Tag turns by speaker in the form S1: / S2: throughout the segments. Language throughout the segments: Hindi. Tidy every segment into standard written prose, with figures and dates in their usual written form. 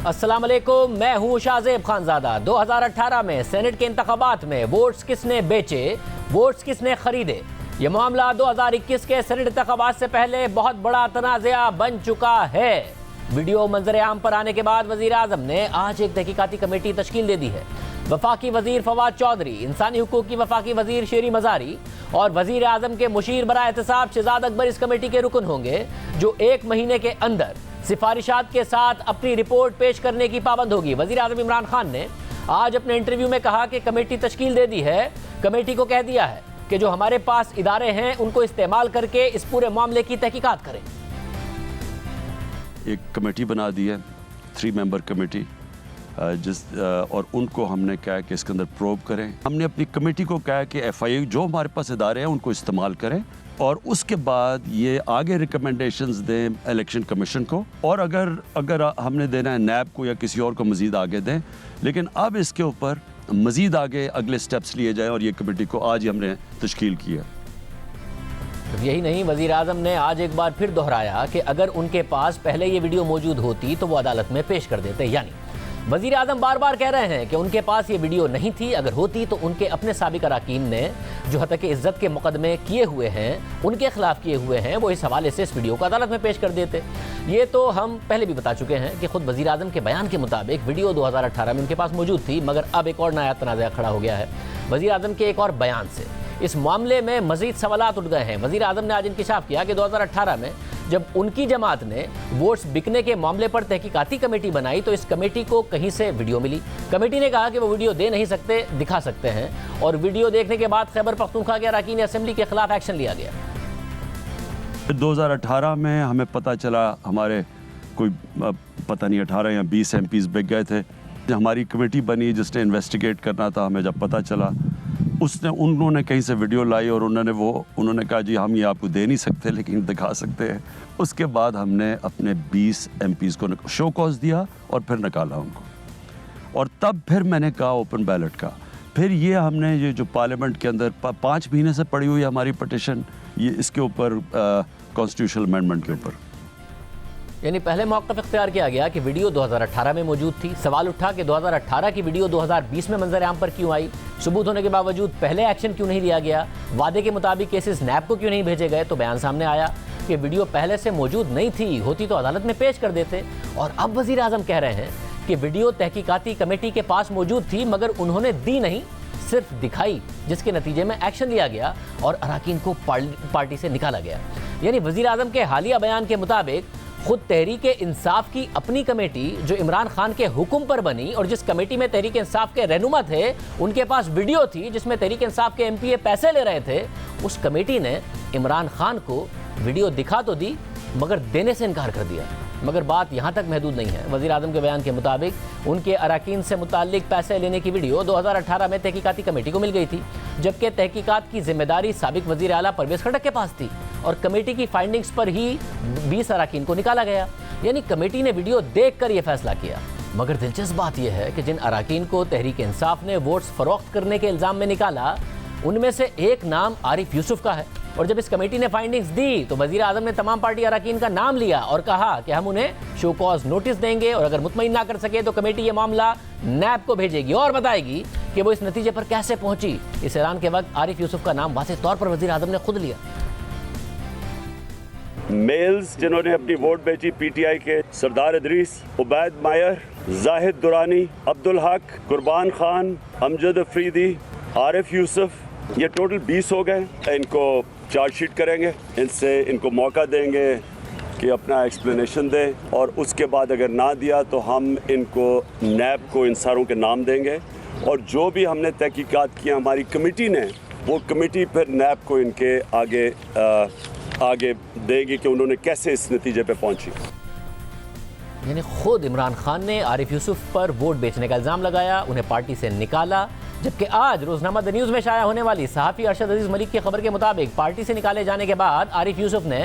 S1: अस्सलाम वालेकुम, मैं हूं शाहजेब खानजादा। 2018 में सेनेट के इंतखाबात में वोट्स किसने बेचे, वोट्स किसने खरीदे, ये मामला 2021 के सेनेट इंतखाबात से पहले बहुत बड़ा तनाज़ा बन चुका है। वीडियो मंजर आम पर आने के बाद वजीर आजम ने आज एक तहकीकाती कमेटी तश्कील दे दी है। वफाकी वजीर फवाद चौधरी, इंसानी हुकूक की वफाकी वजीर शेरी मजारी और वजीर आजम के मुशीर बराए एहतसाब शहजाद अकबर इस कमेटी के रुकन होंगे, जो 1 महीने के अंदर सिफारिशात के साथ अपनी रिपोर्ट पेश करने की पाबंद होगी। वजीर आजम इमरान खान ने आज अपने इंटरव्यू में कहा कि कमेटी तश्कील दे दी है। कमेटी को कह दिया है कि जो हमारे पास इदारे हैं उनको इस्तेमाल करके इस पूरे मामले की तहकीकात करें।
S2: एक कमेटी बना दी है, 3 मेंबर कमेटी, और उनको हमने कहा कि इसके अंदर प्रोब करें। हमने अपनी कमेटी को कहा कि FIA जो हमारे पास इदारे हैं उनको इस्तेमाल करें और उसके बाद ये आगे रिकमेंडेशंस दें इलेक्शन कमीशन को, और अगर हमने देना है नैब को या किसी और को मज़ीद आगे दें। लेकिन अब इसके ऊपर मज़ीद आगे अगले स्टेप्स लिए जाएं और ये कमेटी को आज ही हमने तश्कील की है।
S1: यही नहीं, वजीर आजम ने आज एक बार फिर दोहराया कि अगर उनके पास पहले ये वीडियो मौजूद होती तो वो अदालत में पेश कर देते। यानी वजीर आजम बार बार कह रहे हैं कि उनके पास ये वीडियो नहीं थी, अगर होती तो उनके अपने साबिक अराकीन ने जो हतक इज्जत के मुकदमे किए हुए हैं, उनके खिलाफ किए हुए हैं, वो इस हवाले से इस वीडियो को अदालत में पेश कर देते। ये तो हम पहले भी बता चुके हैं कि खुद वजीर आजम के बयान के मुताबिक वीडियो 2018 में उनके पास मौजूद थी, मगर अब एक और नया तनाज़ा खड़ा हो गया है वजीर आजम के एक और बयान से। इस मामले में मजीद सवालात उठ गए हैं। वजीर आजम ने आज इंकिशाफ किया कि 2018 में जब उनकी जमात ने वोट्स बिकने के मामले पर तहकीकाती कमेटी बनाई तो इस कमेटी को कहीं से वीडियो मिली। कमेटी ने कहा कि वो वीडियो दे नहीं सकते, दिखा सकते हैं, और वीडियो देखने के बाद खैबर पख्तूनख्वा के अरकान असेंबली के खिलाफ एक्शन लिया गया।
S2: 2018 में हमें पता चला, हमारे कोई पता नहीं 18 या 20 MPs बिक गए थे। हमारी कमेटी बनी जिसने इन्वेस्टिगेट करना था। हमें जब पता चला उन्होंने कहीं से वीडियो लाई और उन्होंने कहा जी हम ये आपको दे नहीं सकते लेकिन दिखा सकते हैं। उसके बाद हमने अपने 20 MPs को शो कॉज दिया और फिर निकाला उनको, और तब फिर मैंने कहा ओपन बैलेट का। फिर ये हमने ये जो पार्लियामेंट के अंदर 5 महीने से पड़ी हुई है हमारी पटिशन, ये इसके ऊपर कॉन्स्टिट्यूशनल अमेंडमेंट के ऊपर,
S1: यानी पहले मौक़िफ़ इख्तियार किया गया कि वीडियो 2018 में मौजूद थी। सवाल उठा कि 2018 की वीडियो 2020 में मंजर आम पर क्यों आई, सबूत होने के बावजूद पहले एक्शन क्यों नहीं लिया गया, वादे के मुताबिक केसेस नैब को क्यों नहीं भेजे गए। तो बयान सामने आया कि वीडियो पहले से मौजूद नहीं थी, होती तो अदालत में पेश कर देते। और अब वज़ीर आज़म कह रहे हैं कि वीडियो तहकीकाती कमेटी के पास मौजूद थी मगर उन्होंने दी नहीं, सिर्फ दिखाई, जिसके नतीजे में एक्शन लिया गया और अरकान को पार्टी से निकाला गया। यानी वज़ीर आज़म के हालिया बयान के मुताबिक खुद तहरीक इंसाफ की अपनी कमेटी जो इमरान खान के हुक्म पर बनी और जिस कमेटी में तहरीक इंसाफ के रहनुमा थे, उनके पास वीडियो थी जिसमें तहरीक इंसाफ के MPA पैसे ले रहे थे। उस कमेटी ने इमरान खान को वीडियो दिखा तो दी मगर देने से इनकार कर दिया। मगर बात यहाँ तक महदूद नहीं है। वज़ीर आज़म के बयान के मुताबिक उनके अरकान से मुताल्लिक पैसे लेने की वीडियो 2018 में तहकीकाती कमेटी को मिल गई थी, जबकि तहकीकात की जिम्मेदारी साबिक वज़ीर आला परवेज़ खट्टक के पास थी और कमेटी की फाइंडिंग्स पर ही 20 अरकान को निकाला गया। यानी कमेटी ने वीडियो देख कर यह फैसला किया। मगर दिलचस्प बात यह है कि जिन अरकान को तहरीक इंसाफ ने वोट्स फरोख्त करने के इल्ज़ाम में निकाला, उनमें से एक नाम आरिफ यूसुफ का है। और जब इस कमेटी ने फाइंडिंग्स दी तो वज़ीर आज़म ने तमाम पार्टी अरकान का नाम लिया और कहा कि हम उन्हें शो कॉज नोटिस देंगे और अगर मुतमईन ना कर सके तो कमेटी ये मामला नैब को भेजेगी और बताएगी कि वो इस नतीजे पर कैसे पहुंची। इस ऐलान के वक्त आरिफ यूसुफ का नाम वाज़ेह तौर पर वज़ीर आज़म ने खुद लिया।
S3: मेल्स जिन्होंने अपनी वोट बेची PTI के सरदार इदरीस, उबैद मायर, जाहिद दुरानी, अब्दुल हक, कुर्बान खान, अमजद अफरीदी, आरिफ यूसुफ, ये टोटल 20 हो गए। इनको चार्जशीट करेंगे, इनको मौका देंगे कि अपना एक्सप्लेनेशन दें और उसके बाद अगर ना दिया तो हम इनको नैब को इन सारों के नाम देंगे और जो भी हमने तहकीकात किया हमारी कमेटी ने, वो कमेटी फिर नैब को इनके आगे देगी कि उन्होंने कैसे इस नतीजे पे पहुंची।
S1: यानी खुद इमरान खान ने आरिफ यूसुफ पर वोट बेचने का इल्ज़ाम लगाया, उन्हें पार्टी से निकाला, जबकि आज रोजनामा द न्यूज़ में शाया होने वाली सहाफ़ी अरशद अजीज़ मलिक की खबर के मुताबिक पार्टी से निकाले जाने के बाद आरिफ यूसुफ ने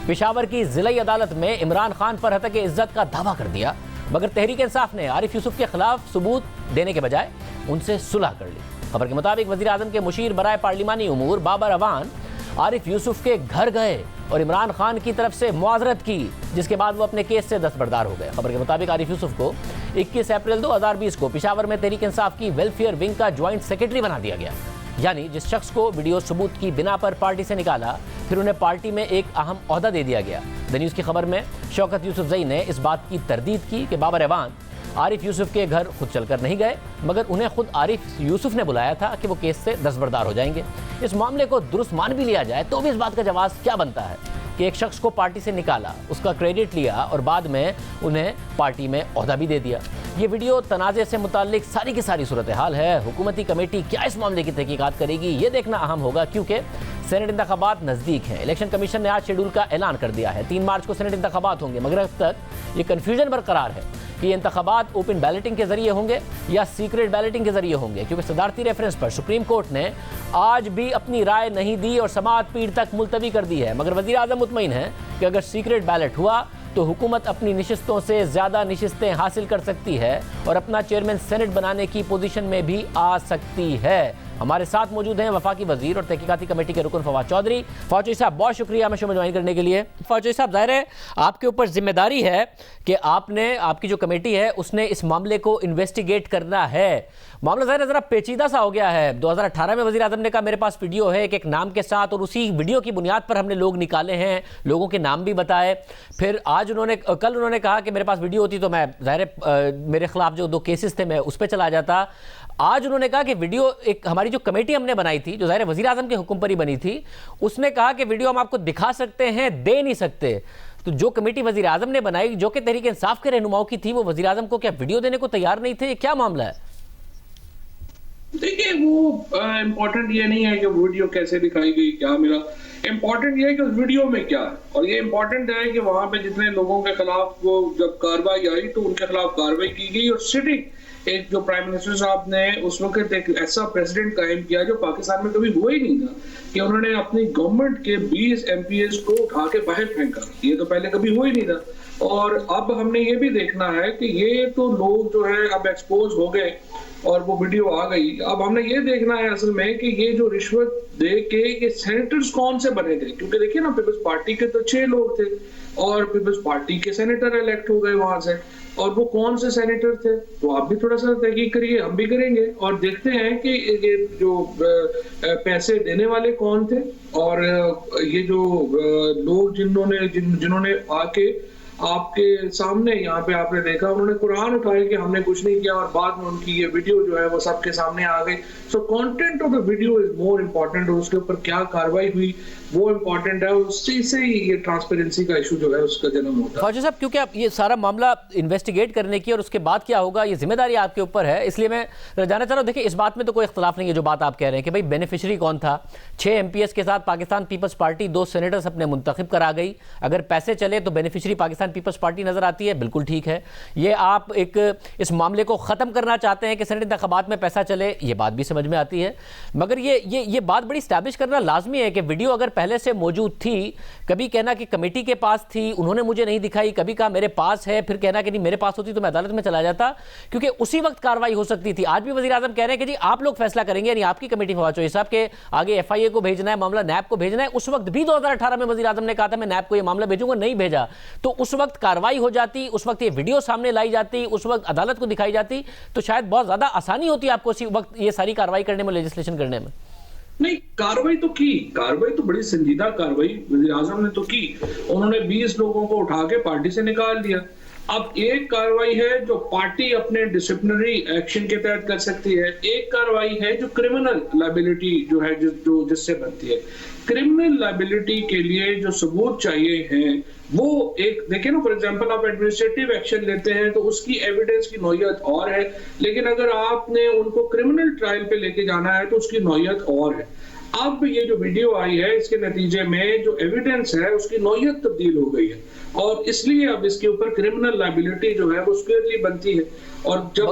S1: पेशावर की ज़िला अदालत में इमरान खान पर हतक इज्जत का दावा कर दिया। मगर तहरीक इंसाफ ने आरिफ यूसुफ के खिलाफ सबूत देने के बजाय उनसे सुलह कर ली। खबर के मुताबिक वज़ीर आज़म के मुशीर बराए पार्लिमानी उमूर बाबर अवान आरिफ यूसुफ के घर गए और इमरान खान की तरफ से मुआजरत की, जिसके बाद वो अपने केस से दस्तबरदार हो गए। खबर के मुताबिक आरिफ यूसुफ को 21 अप्रैल 2020 को पेशावर में तहरीक इंसाफ की वेलफेयर विंग का ज्वाइंट सेक्रेटरी बना दिया गया। यानी जिस शख्स को वीडियो सबूत की बिना पर पार्टी से निकाला, फिर उन्हें पार्टी में एक अहम ओहदा दे दिया गया। द न्यूज़ की खबर में शौकत यूसुफजई ने इस बात की तरदीद की कि बाबर ऐवान आरिफ यूसुफ के घर खुद चलकर नहीं गए, मगर उन्हें खुद आरिफ यूसुफ ने बुलाया था कि वो केस से दस्तबरदार हो जाएंगे। इस मामले को दुरुस्त मान भी लिया जाए तो भी इस बात का जवाब क्या बनता है कि एक शख्स को पार्टी से निकाला, उसका क्रेडिट लिया और बाद में उन्हें पार्टी में ओहदा भी दे दिया। ये वीडियो तनाज़े से मुताल्लिक सारी की सारी सूरत हाल है। हुकूमती कमेटी क्या इस मामले की तहकीकात करेगी, ये देखना अहम होगा, क्योंकि सेनेट इंतखाबात नज़दीक हैं। इलेक्शन कमीशन ने आज शेड्यूल का ऐलान कर दिया है। 3 मार्च को सेनेट इंतखाबात होंगे, मगर अब तक ये कन्फ्यूजन बरकरार है कि ये इंतखाबात ओपन बैलेटिंग के जरिए होंगे या सीक्रेट बैलेटिंग के जरिए होंगे, क्योंकि सदारती रेफरेंस पर सुप्रीम कोर्ट ने आज भी अपनी राय नहीं दी और समाअत पीर तक मुलतवी कर दी है। मगर वज़ीर आज़म मुतमईन है कि अगर सीक्रेट बैलेट हुआ तो हुकूमत अपनी नशिस्तों से ज़्यादा नशिस्तें हासिल कर सकती है और अपना चेयरमैन सेनेट बनाने की पोजीशन में भी आ सकती है। हमारे साथ मौजूद हैं वफाकी वजीर और तहकीकाती कमेटी के रुकन फवाद चौधरी। फवाद चौधरी साहब, बहुत शुक्रिया हमें शो में ज्वाइन करने के लिए। फवाद चौधरी साहब, जाहिर है आपके ऊपर जिम्मेदारी है कि आपकी जो कमेटी है उसने इस मामले को इन्वेस्टिगेट करना है। मामला ज़ाहिर है ज़रा पेचीदा सा हो गया है। 2018 में वज़ीर आज़म ने कहा मेरे पास वीडियो है एक नाम के साथ, और उसी वीडियो की बुनियाद पर हमने लोग निकाले हैं, लोगों के नाम भी बताए। फिर कल उन्होंने कहा कि मेरे पास वीडियो होती तो मैं ज़ाहिर मेरे खिलाफ जो 2 केसेस थे मैं उस पर चला जाता। आज उन्होंने कहा कि वीडियो एक हमारी जो कमेटी हमने बनाई थी, जो ज़ाहिर वज़ीर आज़म के हुक्म पर ही बनी थी, उसने कहा कि वीडियो हम आपको दिखा सकते हैं, दे नहीं सकते। तो जो कमेटी वज़ीर आज़म ने बनाई, जो कि तहरीक इंसाफ के रहनुमाओं की थी, वो वज़ीर आज़म को क्या वीडियो देने को तैयार नहीं थे? ये क्या मामला है?
S4: देखिए, वो इम्पोर्टेंट ये नहीं है कि वीडियो कैसे दिखाई गई, क्या मिला। इम्पोर्टेंट ये है कि उस वीडियो में क्या है, और ये इम्पोर्टेंट है कि वहां पे जितने लोगों के खिलाफ वो जब कार्रवाई आई तो उनके खिलाफ कार्रवाई की गई। और सिटिंग एक जो प्राइम मिनिस्टर साहब ने उस वक्त एक ऐसा प्रेसिडेंट कायम किया जो पाकिस्तान में कभी हुआ ही नहीं था, कि उन्होंने अपनी गवर्नमेंट के 20 MPs को उठा के बाहर फेंका। ये तो पहले कभी हुआ ही नहीं था। और अब हमने ये भी देखना है कि ये तो लोग जो है अब एक्सपोज हो गए और वो वीडियो आ गई। अब हमने ये देखना है असल में कि ये जो रिश्वत दे के ये सेनेटर्स कौन से बने थे, क्योंकि देखिए ना, पीपल्स पार्टी के तो 6 लोग थे और पीपल्स पार्टी के सेनेटर इलेक्ट हो गए वहां से, और वो कौन से सेनेटर थे, तो आप भी थोड़ा सा तहकीक करिए, हम भी करेंगे और देखते हैं कि ये जो पैसे देने वाले कौन थे, और ये जो लोग जिन्होंने आके आपके सामने यहाँ पे आपने देखा उन्होंने कुरान उठाया कि हमने कुछ नहीं किया, और बाद में उनकी ये वीडियो जो है वो सबके सामने आ गई। So content of the video is more important, और उसके ऊपर क्या कार्रवाई हुई वो इम्पोर्टेंट है, उससे से ही ये ट्रांसपेरेंसी का इशू जो है उसका जन्म होता है।
S1: फौजी साहब, क्योंकि आप ये सारा मामला इन्वेस्टिगेट करने की और उसके बाद क्या होगा ये जिम्मेदारी आपके ऊपर है, इसलिए मैं जानना चाह रहा हूँ। देखिए, इस बात में तो कोई इख्तलाफ नहीं है जो बात आप कह रहे हैं कि भाई बेनिफिशरी कौन था। 6 MPs के साथ पाकिस्तान पीपल्स पार्टी 2 सेनेटर्स अपने मुंतखब करा गई। अगर पैसे चले तो बेनिफिशरी पाकिस्तान पीपल्स पार्टी नजर आती है, बिल्कुल ठीक है। ये आप एक इस मामले को ख़त्म करना चाहते हैं कि सेनेट इंतखाबात में पैसा चले, ये बात भी समझ में आती है, मगर ये बात बड़ी स्टैब्लिश करना लाजमी है कि वीडियो अगर पहले से मौजूद थी, कभी कहना कि कमेटी के पास थी, उन्होंने मुझे नहीं दिखाई, कभी कहा मेरे पास है, फिर कहना कि नहीं मेरे पास होती तो मैं अदालत में चला जाता, क्योंकि उसी वक्त कार्रवाई हो सकती थी। आज भी वज़ीर आज़म कह रहे हैं कि जी आप लोग फैसला करेंगे, यानी आपकी कमेटी फवाद चौधरी साहब के आगे FIA को भेजना है, मामला नैब को भेजना है। उस वक्त भी 2018 में वज़ीर आज़म ने कहा था मैं नैब को ये मामला भेजूंगा, नहीं भेजा, तो उस वक्त कार्रवाई हो जाती, उस वक्त ये वीडियो सामने लाई जाती, उस वक्त अदालत को दिखाई जाती, तो शायद बहुत ज्यादा आसानी होती आपको उसी वक्त ये सारी कार्रवाई करने में, लेजिस्लेशन करने में।
S4: नहीं, कार्रवाई तो बड़ी संजीदा कार्रवाई वज़ीर आज़म ने तो की। उन्होंने 20 लोगों को उठा के पार्टी से निकाल दिया। अब एक कार्रवाई है जो पार्टी अपने डिसिप्लिनरी एक्शन के तहत कर सकती है, एक कार्रवाई है जो क्रिमिनल लायबिलिटी जो है जिससे बनती है। क्रिमिनल लायबिलिटी के लिए जो सबूत चाहिए हैं वो एक देखिए ना, फॉर एग्जांपल आप एडमिनिस्ट्रेटिव एक्शन लेते हैं तो उसकी एविडेंस की नौयत और है, लेकिन अगर आपने उनको क्रिमिनल ट्रायल पे लेके जाना है तो उसकी नौयत और है। अब ये जो वीडियो आई है इसके नतीजे में जो एविडेंस है उसकी नौयत तब्दील हो गई है, और इसलिए अब इसके ऊपर क्रिमिनल लायबिलिटी जो है वो स्क्वेयरली बनती है। और जब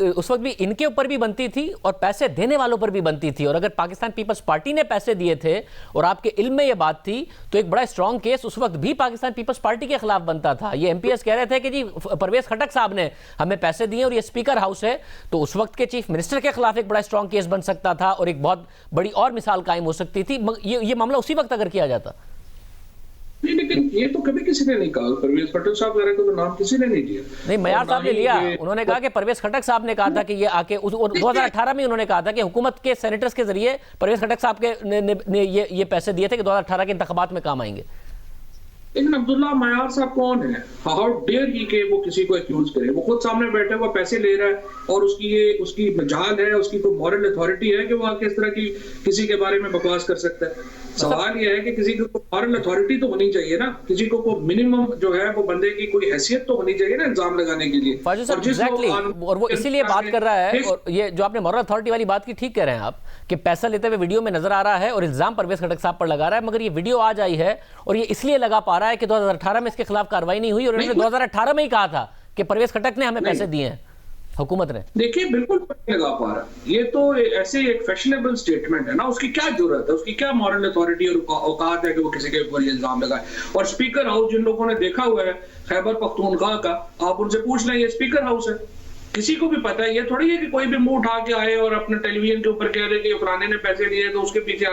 S1: उस वक्त भी इनके ऊपर भी बनती थी और पैसे देने वालों पर भी बनती थी, और अगर पाकिस्तान पीपल्स पार्टी ने पैसे दिए थे और आपके इल्म में ये बात थी तो एक बड़ा स्ट्रॉन्ग केस उस वक्त भी पाकिस्तान पीपल्स पार्टी के खिलाफ बनता था। ये MPs कह रहे थे कि जी परवेज खटक साहब ने हमें पैसे दिए और ये स्पीकर हाउस है, तो उस वक्त के चीफ मिनिस्टर के खिलाफ एक बड़ा स्ट्रॉन्ग केस बन सकता था और एक बहुत बड़ी और मिसाल कायम हो सकती थी। ये मामला उसी वक्त अगर किया जाता।
S4: नहीं, लेकिन ये तो कभी किसी ने नहीं कहा, परवेज खट्टक साहब वगैरह को तो नाम किसी ने नहीं दिया।
S1: नहीं, मयार साहब ने लिया। उन्होंने कहा कि परवेज खट्टक साहब ने कहा था कि ये आके 2018 में उन्होंने कहा था कि हुकूमत के सेनेटर्स के जरिए परवेज खट्टक साहब के ने ये पैसे दिए थे कि 2018 के इंतखाबात में काम आएंगे।
S4: लेकिन अब्दुल्ला मयार साहब कौन है? हाउ डेयर ही के वो किसी को एक्यूज करे? वो खुद सामने बैठे हुआ पैसे ले रहा है और उसकी मजाल है, उसकी कोई मॉरल अथॉरिटी है कि वो आके इस तरह की किसी के बारे में बकवास कर सकता है? सवाल ये है कि किसी को मॉरल अथॉरिटी तो होनी चाहिए ना, किसी को मिनिमम जो है वो बंदे की कोई हैसियत तो होनी चाहिए ना इल्जाम लगाने के लिए।
S1: और वो इसीलिए बात कर रहा है। और ये जो आपने मॉरल अथॉरिटी वाली बात की, ठीक कह रहे हैं आप कि पैसा लेते हुए वीडियो में नजर आ रहा है और इल्जाम परवेज खट्टक साहब पर लगा रहा है, मगर ये वीडियो आज आई है और ये इसलिए लगा पा रहा है कि 2018 में इसके खिलाफ कार्रवाई नहीं हुई और उन्होंने 2018 में ही कहा था कि परवेज खट्टक ने हमें पैसे दिए हैं, हुकूमत ने।
S4: देखिए, बिल्कुल नहीं लगा पा रहा। ये तो ऐसे एक फैशनेबल स्टेटमेंट है ना, उसकी क्या जरूरत है, उसकी क्या मॉरल अथॉरिटी और औकात है कि वो किसी के ऊपर इल्जाम लगाए। और स्पीकर हाउस जिन लोगों ने देखा हुआ है खैबर पख्तूनख्वा का, आप उनसे पूछ लें, ये स्पीकर हाउस है, किसी को भी पता है। ये थोड़ी है कि कोई भी मुंह उठा के आए और अपने टेलीविजन के ऊपर कह रहे कि फलाने ने पैसे दिए तो उसके पीछे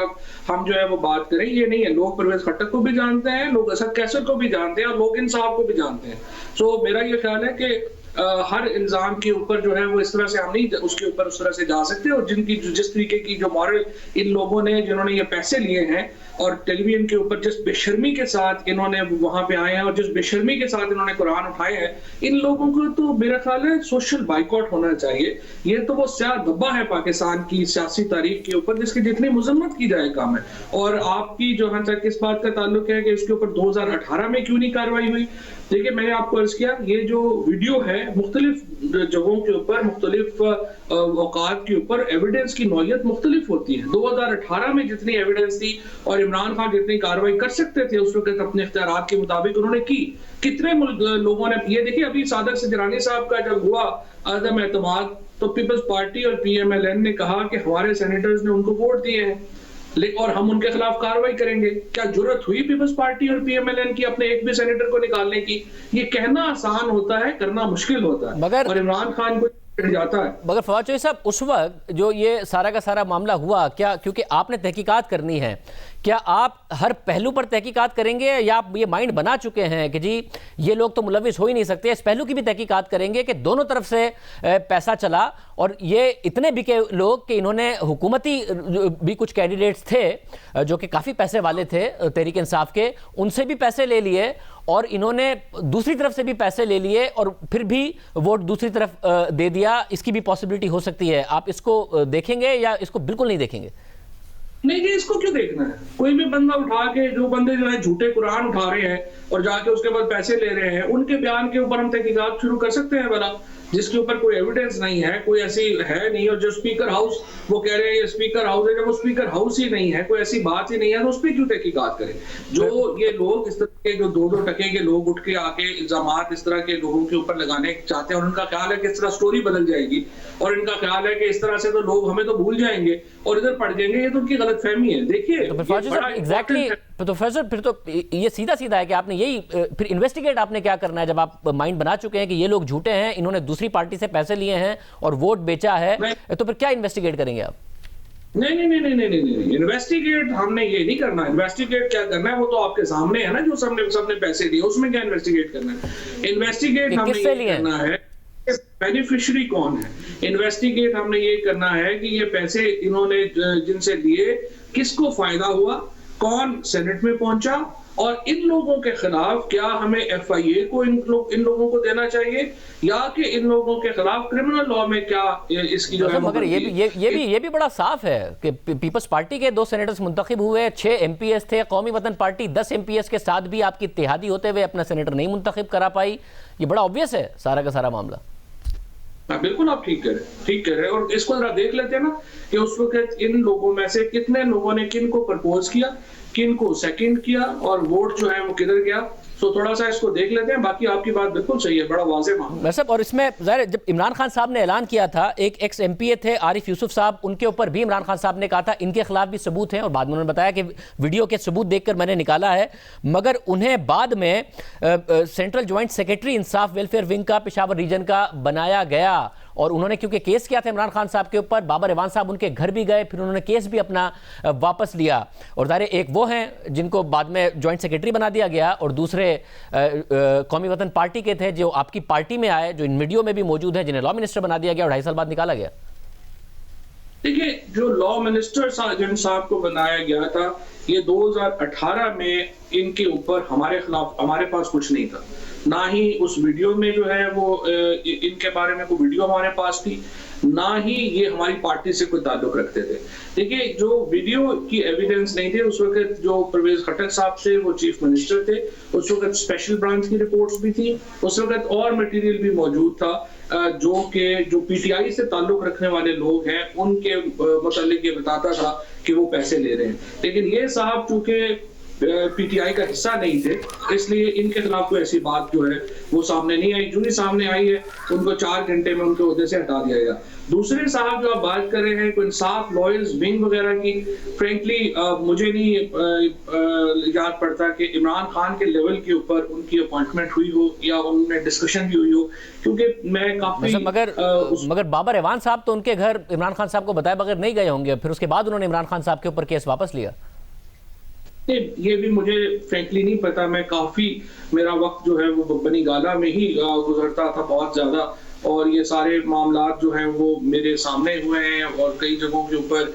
S4: हम जो है वो बात करें। ये नहीं है। लोग परवेज खट्टक को भी जानते हैं, लोग असद कैसर को भी जानते हैं और लोग इंसाफ को भी जानते हैं। सो मेरा ये ख्याल है कि हर इल्जाम के ऊपर जो है वो इस तरह से हम नहीं उसके ऊपर उस तरह से जा सकते। और जिस तरीके की जो मॉरल इन लोगों ने जिन्होंने ये पैसे लिए हैं और टेलीविजन के ऊपर जिस बेशर्मी के साथ इन्होंने वहां पे आए हैं और जिस बेशर्मी के साथ इन्होंने कुरान उठाए हैं, इन लोगों को तो मेरा ख्याल है सोशल बाइकआउट होना चाहिए। ये तो वो स्याह धब्बा है पाकिस्तान की सियासी तारीख के ऊपर जिसकी जितनी मजम्मत की जाए कम है। और आपकी जो है तक इस बात का ताल्लुक है कि इसके ऊपर 2018 में क्यों नहीं कार्रवाई हुई? देखिए, मैंने आपको अर्ज किया, ये जो वीडियो है मुख्तलिफ जगहों के ऊपर मुख्तलिफ औकात के ऊपर एविडेंस की नौयत मुख्तलिफ होती है। 2018 में जितनी एविडेंस थी और इमरान खान जितनी कार्रवाई कर सकते थे उस वक्त अपने इख्तियारात के मुताबिक उन्होंने की। कितने लोगों ने ये देखिए, अभी सादक सिजरानी साहब का जब हुआ अदम एतमाद तो पीपल्स पार्टी और PMLN ने कहा कि हमारे सेनेटर्स ने उनको वोट दिए हैं और हम उनके खिलाफ कार्रवाई करेंगे। क्या जरूरत हुई पीपल्स पार्टी और PMLN की अपने एक भी सेनेटर को निकालने की? ये कहना आसान होता है, करना मुश्किल होता है। और इमरान खान को जाता है।
S1: मगर फवाद चौधरी साहब, उस वक्त जो ये सारा का सारा मामला हुआ, क्या क्योंकि आपने तहकीकात करनी है, क्या आप हर पहलू पर तहकीकात करेंगे या आप ये माइंड बना चुके हैं कि जी ये लोग तो मुलविस हो ही नहीं सकते, इस पहलू की भी तहकीकात करेंगे कि दोनों तरफ से पैसा चला और ये इतने बिके लोग कि इन्होंने हुकूमती भी कुछ कैंडिडेट्स थे जो कि काफ़ी पैसे वाले थे तहरीक इंसाफ के, उनसे भी पैसे ले लिए और इन्होंने दूसरी तरफ से भी पैसे ले लिए और फिर भी वोट दूसरी तरफ दे दिया? इसकी भी पॉसिबिलिटी हो सकती है। आप इसको देखेंगे या इसको बिल्कुल नहीं देखेंगे?
S4: नहीं जी, इसको क्यों देखना है? कोई भी बंदा उठा के, जो बंदे जो है झूठे कुरान उठा रहे हैं और जाके उसके बाद पैसे ले रहे हैं, उनके बयान के ऊपर हम तहकीकात शुरू कर सकते हैं भला, जिसके ऊपर कोई एविडेंस नहीं है, कोई ऐसी है नहीं। और जो स्पीकर हाउस वो कह रहे हैं ये स्पीकर हाउस है, जब वो स्पीकर हाउस ही नहीं है, कोई ऐसी बात ही नहीं है, तो उस पर क्यों तहकीकात करें? जो ये लोग इस तरह के जो 2-2 टके के लोग उठ के आके इल्जामात इस तरह के लोगों के ऊपर लगाने चाहते हैं और उनका ख्याल है कि इस तरह स्टोरी बदल जाएगी और इनका ख्याल है कि इस तरह से तो लोग हमें तो भूल जाएंगे और इधर पड़ जाएंगे, ये तो उनकी गलतफहमी है। देखिए
S1: एग्जैक्टली, तो फिर तो ये सीधा सीधा है कि आपने यही फिर इन्वेस्टिगेट आपने क्या करना है जब आप माइंड बना चुके हैं कि ये लोग झूठे हैं, इन्होंने दूसरी पार्टी से पैसे लिए हैं और वोट बेचा है, तो फिर क्या इन्वेस्टिगेट करेंगे आप?
S4: नहीं, इन्वेस्टिगेट हमने ये नहीं करना। इन्वेस्टिगेट क्या करना है वो तो आपके सामने है ना, जो सबने पैसे दिए, उसमें क्या इन्वेस्टिगेट करना है? इन्वेस्टिगेट हमने ये करना है बेनिफिशियरी कौन है। इन्वेस्टिगेट हमने ये करना है कि ये पैसे इन्होंने जिनसे लिए किसको फायदा हुआ, कौन सेनेट में पहुंचा और इन लोगों के खिलाफ क्या हमें FIA को इन लोगों को देना चाहिए या कि इन लोगों के खिलाफ क्रिमिनल लॉ में क्या इसकी जो है।
S1: मगर ये भी बड़ा साफ है कि पीपल्स पार्टी के 2 सेनेटर्स मुंतखब हुए, 6 MPs थे, कौमी वतन पार्टी 10 MPs के साथ भी आपकी इत्तेहादी होते हुए अपना सेनेटर नहीं मुंतखब करा पाई। ये बड़ा ऑब्वियस है सारा का सारा मामला।
S4: बिल्कुल आप ठीक कह रहे हैं। और इसको जरा देख लेते हैं ना कि उस वक्त इन लोगों में से कितने लोगों ने किन को प्रपोज किया, किन को सेकंड किया और वोट जो है वो किधर गया। तो थोड़ा सा इसको देख लेते हैं। बाकी आपकी बात बिल्कुल सही है, बड़ा वाज़ेह मामला है।
S1: और इसमें ज़ाहिर जब इमरान खान साहब ने ऐलान किया था, एक एक्स MPA थे आरिफ यूसुफ साहब, उनके ऊपर भी इमरान खान साहब ने कहा था इनके खिलाफ भी सबूत हैं और बाद में उन्होंने बताया कि वीडियो के सबूत देखकर मैंने निकाला है, मगर उन्हें बाद में सेंट्रल ज्वाइंट सेक्रेटरी इंसाफ वेलफेयर विंग का पेशावर रीजन का बनाया गया और उन्होंने क्योंकि केस किया था इमरान खान साहब के ऊपर, बाबर ईवान साहब उनके घर भी गए, फिर उन्होंने केस भी अपना वापस लिया। और ज़ाहिर एक वो हैं जिनको बाद में जॉइंट सेक्रेटरी बना दिया गया, और दूसरे कौमी वतन पार्टी के थे जो आपकी पार्टी में आए, जो इन वीडियो में भी मौजूद है, जिन्हें लॉ मिनिस्टर बना दिया गया और 2.5 साल बाद निकाला गया।
S4: देखिए, जो लॉ मिनिस्टर जिन साहब को बनाया गया था, ये 2018 में इनके ऊपर हमारे खिलाफ, हमारे पास कुछ नहीं था, ना ही उस वीडियो में जो है वो इनके बारे में कोई वीडियो हमारे पास थी, ना ही ये हमारी पार्टी से कोई ताल्लुक रखते थे। देखिए, जो वीडियो की एविडेंस नहीं थे, उस वक्त जो परवेज खट्टक साहब थे वो चीफ मिनिस्टर थे, उस वक्त स्पेशल ब्रांच की रिपोर्ट्स भी थी, उस वक्त और मटेरियल भी मौजूद था जो पीटीआई से ताल्लुक रखने वाले लोग हैं उनके मुतालिक ये बताता था कि वो पैसे ले रहे हैं। लेकिन ये साहब चूंकि पीटीआई का हिस्सा नहीं थे, इसलिए इनके खिलाफ कोई ऐसी बात जो है वो सामने नहीं आई। जो भी सामने आई है उनको 4 घंटे में उनके ओहदे से हटा दिया गया। दूसरे साहब जो आप बात कर रहे हैं, कोई इंसाफ लॉयर्स विंग वगैरह की, फ्रेंकली मुझे नहीं याद पड़ता कि इमरान खान के लेवल के ऊपर उनकी अपॉइंटमेंट हुई हो या उनमें डिस्कशन भी हुई हो, क्योंकि मैं काफी
S1: मगर बाबर ईवान साहब तो उनके घर इमरान खान साहब को बताए बगैर नहीं गए होंगे, फिर उसके बाद उन्होंने इमरान खान साहब के ऊपर केस वापस लिया।
S4: ये भी मुझे फ्रेंकली नहीं पता। मैं काफी, मेरा वक्त जो है वो बनी गाला में ही गुजरता था बहुत ज्यादा, और ये सारे मामलात जो हैं वो मेरे सामने हुए हैं और कई जगहों के ऊपर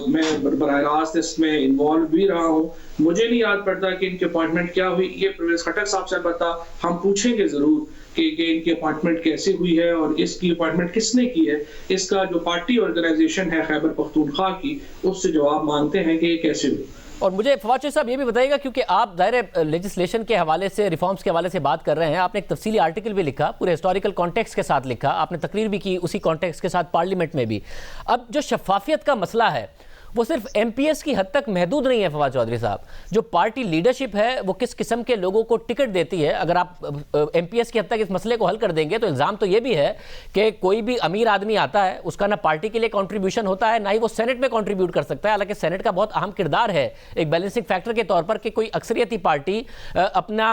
S4: मैं बराह रास्त इसमें इन्वॉल्व भी रहा हूँ। मुझे नहीं याद पड़ता कि इनकी अपॉइंटमेंट क्या हुई। ये परवेज खट्टक साहब से बता, हम पूछेंगे जरूर कि इनकी अपॉइंटमेंट कैसे हुई है और इसकी अपॉइंटमेंट किसने की है। इसका जो पार्टी ऑर्गेनाइजेशन है खैबर पख्तूनख्वा की, उससे जवाब मांगते हैं कि ये कैसे हुई।
S1: और मुझे फवाद साहब ये भी बताइएगा, क्योंकि आप ज़ाहिर लेजिस्लेशन के हवाले से, रिफॉर्म्स के हवाले से बात कर रहे हैं, आपने एक तफसीली आर्टिकल भी लिखा, पूरे हिस्टोरिकल कॉन्टेक्स्ट के साथ लिखा, आपने तकरीर भी की उसी कॉन्टेक्स्ट के साथ पार्लियामेंट में भी। अब जो शफाफियत का मसला है वो सिर्फ एमपीएस की हद तक महदूद नहीं है फवाद चौधरी साहब। जो पार्टी लीडरशिप है वो किस किस्म के लोगों को टिकट देती है, अगर आप एमपीएस की हद तक इस मसले को हल कर देंगे तो इल्ज़ाम तो ये भी है कि कोई भी अमीर आदमी आता है, उसका ना पार्टी के लिए कंट्रीब्यूशन होता है, ना ही वो सेनेट में कंट्रीब्यूट कर सकता है। हालांकि सेनेट का बहुत अहम किरदार है एक बैलेंसिंग फैक्टर के तौर पर कि कोई अक्सरियती पार्टी अपना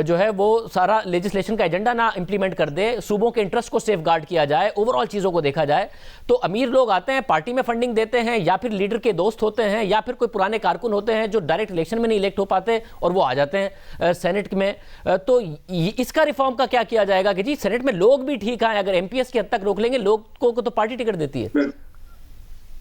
S1: जो है वो सारा लेजिस्लेशन का एजेंडा ना इंप्लीमेंट कर दे, सूबों के इंटरेस्ट को सेफ गार्ड किया जाए, ओवरऑल चीज़ों को देखा जाए। तो अमीर लोग आते हैं, पार्टी में फंडिंग देते हैं, या फिर लीडर के दोस्त होते हैं, या फिर कोई पुराने कारकुन होते हैं जो डायरेक्ट इलेक्शन में नहीं इलेक्ट हो पाते और वो आ जाते हैं सेनेट में। तो इसका रिफॉर्म का क्या किया जाएगा कि जी सेनेट में लोग भी ठीक आए, अगर एमपीएस की हद तक रोक लेंगे लोगों को तो पार्टी टिकट देती है।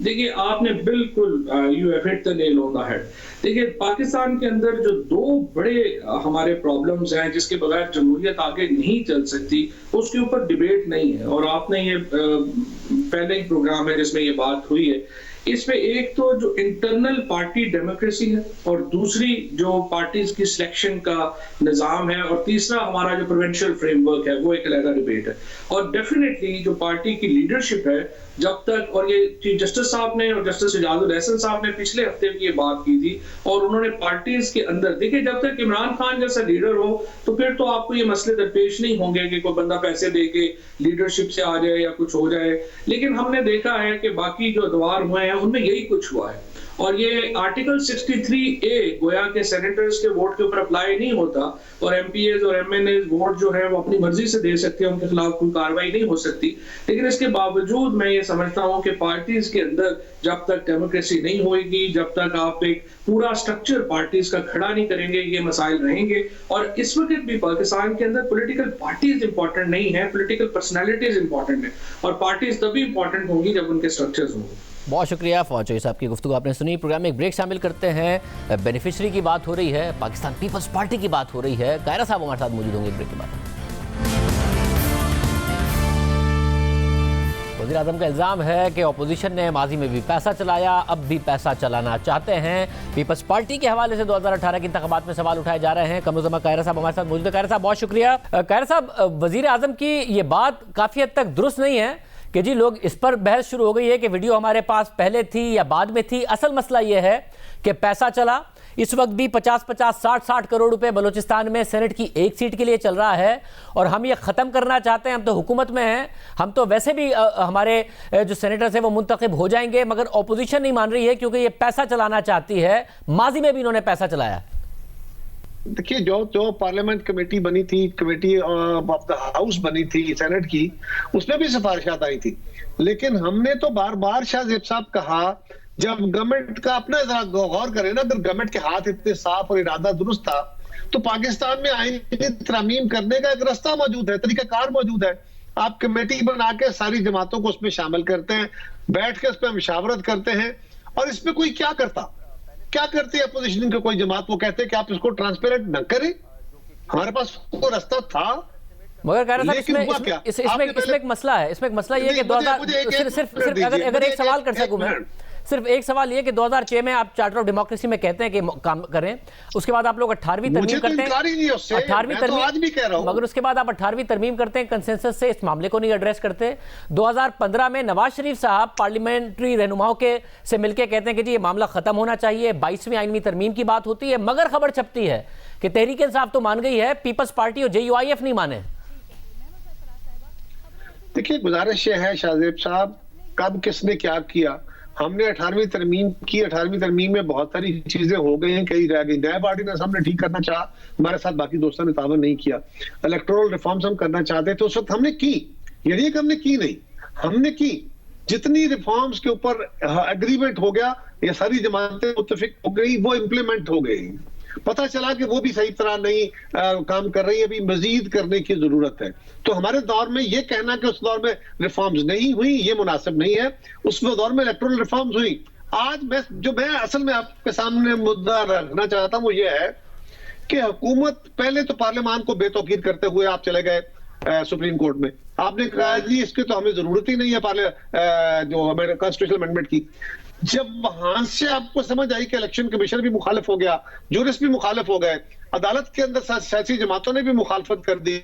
S4: देखिए, आपने बिल्कुल you have hit the nail on the head. देखिए, पाकिस्तान के अंदर जो 2 बड़े हमारे प्रॉब्लम्स हैं जिसके बगैर जमहूरियत आगे नहीं चल सकती, उसके ऊपर डिबेट नहीं है। और आपने ये पहले ही प्रोग्राम है जिसमें ये बात हुई है, इसमें एक तो जो इंटरनल पार्टी डेमोक्रेसी है, और दूसरी जो पार्टीज की सिलेक्शन का निजाम है, और तीसरा हमारा जो प्रोविंशियल फ्रेमवर्क है, वो एक अलग डिबेट है। और डेफिनेटली जो पार्टी की लीडरशिप है, जब तक, और ये चीफ जस्टिस साहब ने और जस्टिस इजाजुल हसन साहब ने पिछले हफ्ते भी ये बात की थी, और उन्होंने पार्टीज के अंदर, देखिए जब तक इमरान खान जैसा लीडर हो तो फिर तो आपको ये मसले दरपेश नहीं होंगे कि कोई बंदा पैसे दे के लीडरशिप से आ जाए या कुछ हो जाए। लेकिन हमने देखा है कि बाकी जो अदवार हुए हैं उनमें यही कुछ हुआ है। और ये आर्टिकल 63A गोया के सेनेटर्स के वोट के ऊपर अप्लाई नहीं होता, और एमपीएस और एमएनए वोट जो है वो अपनी मर्जी से दे सकते हैं, उनके खिलाफ कोई कार्रवाई नहीं हो सकती। लेकिन इसके बावजूद मैं ये समझता हूँ कि पार्टीज के अंदर जब तक डेमोक्रेसी नहीं होगी, जब तक आप एक पूरा स्ट्रक्चर पार्टीज का खड़ा नहीं करेंगे, ये मसाइल रहेंगे। और इस वक्त भी पाकिस्तान के अंदर पॉलिटिकल पार्टीज इंपॉर्टेंट नहीं है, पॉलिटिकल पर्सनैलिटीज इंपॉर्टेंट है, और पार्टीज तभी इंपॉर्टेंट होंगी जब उनके स्ट्रक्चर्स होंगे।
S1: बहुत शुक्रिया फवाद चौधरी साहब की गुफ्तगू आपने सुनी। प्रोग्राम में एक ब्रेक शामिल करते हैं। बेनिफिशरी की बात हो रही है, पाकिस्तान पीपल्स पार्टी की बात हो रही है। कायरा साहब हमारे साथ मौजूद होंगे ब्रेक के बाद। वज़ीर आज़म का इल्ज़ाम है कि अपोजिशन ने माजी में भी पैसा चलाया, अब भी पैसा चलाना चाहते हैं। पीपल्स पार्टी के हवाले से 2018 के इंतखाबात में सवाल उठाए जा रहे हैं। कमरुज़्ज़मा कायरा साहब हमारे साथ मौजूद है। कायरा साहब बहुत शुक्रिया। कायरा साहब, वज़ीर आज़म की ये बात काफ़ी हद तक दुरुस्त नहीं है कि जी लोग इस पर बहस शुरू हो गई है कि वीडियो हमारे पास पहले थी या बाद में थी। असल मसला ये है कि पैसा चला, इस वक्त भी 50-50, 60-60 करोड़ रुपए बलूचिस्तान में सेनेट की एक सीट के लिए चल रहा है, और हम ये ख़त्म करना चाहते हैं। हम तो हुकूमत में हैं, हम तो वैसे भी हमारे जो सेनेटर्स हैं वो मुंतखब हो जाएंगे, मगर अपोजिशन नहीं मान रही है क्योंकि ये पैसा चलाना चाहती है। माजी में भी इन्होंने पैसा चलाया।
S5: देखिए, जो पार्लियामेंट कमेटी बनी थी, कमेटी ऑफ द हाउस बनी थी सेनेट की, उसमें भी सिफारिशात आई थी। लेकिन हमने तो बार बार शाहजेब साहब कहा, जब गवर्नमेंट का अपना जरा गौर करें ना, अगर गवर्नमेंट के हाथ इतने साफ और इरादा दुरुस्त था तो पाकिस्तान में आईनी तरमीम करने का एक रास्ता मौजूद है, तरीकाकार मौजूद है। आप कमेटी बना के सारी जमातों को उसमें शामिल करते हैं, बैठ के उस पर मशावरत करते हैं, और इसमें कोई क्या करती है अपोजिशन की कोई जमात? वो कहते हैं कि आप इसको ट्रांसपेरेंट न करें। हमारे पास कोई रास्ता था,
S1: मगर कह रहा
S5: लेकिन हुआ क्या?
S1: इसमें एक मसला है, इसमें एक मसला ये है कि 2000 सिर्फ अगर एक सवाल कर सकूं मैं, सिर्फ एक सवाल ये कि 2006 में आप चार्टर ऑफ डेमोक्रेसी में कहते हैं कि काम करें, उसके बाद आप लोग 18वीं तरमीम करते हैं, 18वीं तरमीम,
S5: आज भी कह रहा हूं,
S1: मगर उसके बाद आप 18वीं तरमीम करते हैं, कंसेंसस से इस मामले को नहीं एड्रेस करते। 2015 में नवाज शरीफ साहब पार्लियामेंट्री रहनुमाओं के से मिलकर कहते हैं कि जी ये मामला खत्म होना चाहिए, 22वीं आईनी तरमीम की बात होती है, मगर खबर छपती है कि तहरीक इंसाफ तो मान गई है, पीपल्स पार्टी और JUIF नहीं माने।
S5: देखिए, गुजारिश ये है शाहजेब साहब, कब किसने क्या किया। हमने 18वीं तरमीम की, 18वीं तरमीम में बहुत सारी चीजें हो गई हैं, कई रह गई। नया ऑर्डिनेंस हमने ठीक करना चाहा, हमारे साथ बाकी दोस्तों ने तावन नहीं किया। इलेक्टोरल रिफॉर्म्स हम करना चाहते थे, उस वक्त हमने की, ये नहीं कि हमने की नहीं, हमने की। जितनी रिफॉर्म्स के ऊपर एग्रीमेंट हो गया, ये सारी जमातें मुत्तफिक हो गई, वो इम्प्लीमेंट हो गई। पता चला कि वो भी सही तरह नहीं काम कर रही है, अभी मजीद करने की जरूरत है। तो हमारे दौर में ये कहना कि उस दौर में रिफॉर्म्स नहीं हुई, ये मुनासिब नहीं है। उस दौर में इलेक्टोरल रिफॉर्म्स हुई। आज मैं असल में आपके सामने मुद्दा रखना चाहता हूं, वो ये है कि हुकूमत पहले तो पार्लियामान को बेतौकीर करते हुए आप चले गए सुप्रीम कोर्ट में, आपने कहा जी इसकी तो हमें जरूरत ही नहीं है जो हमारे कॉन्स्टिट्यूशनल अमेंडमेंट की। जब वहां से आपको समझ आई कि इलेक्शन कमीशन भी मुखालिफ हो गया, जूरिस्ट भी मुखालिफ हो गए, अदालत के अंदर सियासी जमातों ने भी मुखालफत कर दी,